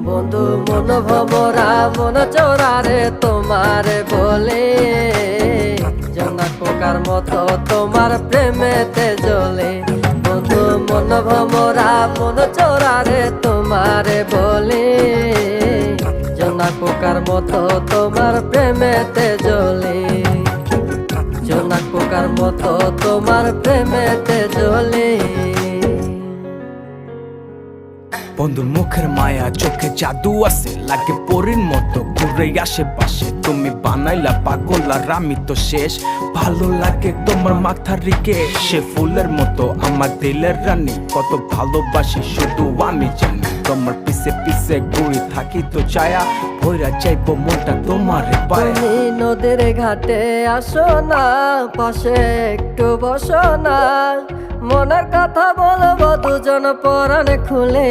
বন্ধু মন ভমরা মন চোরারে তোমারে বলে, জোনাক পোকার মতো তোমার প্রেমেতে জ্বলে। বন্ধু মন ভমরা মন চোরারে তোমারে বলে, জোনাক পোকার মতো তোমার প্রেমেতে জ্বলে। জোনাক পোকার মতো তোমার প্রেমেতে জ্বলে। বন্ধুর মুখের মায়া চোখে জাদু আছে, লাগে পরীর মতো ঘুরে আশেপাশে। তুমি বানাইলা পাগল আর আমি তো শেষ। ভালো লাগে তোমার মাথার রিকে, সে ফুলের মতো আমার দিলের রানী। কত ভালোবাসি শুধু আমি জানি, তোমার পিছে পিছে ঘুরে থাকি তো ছায়া। ভৈরা চাইবো মনটা তোমার পায়ে। তুমি নদীর ঘাটে আসো না, পাশে একটু বসো না, মনের কথা বলবো দুজন পরাণ খুলে।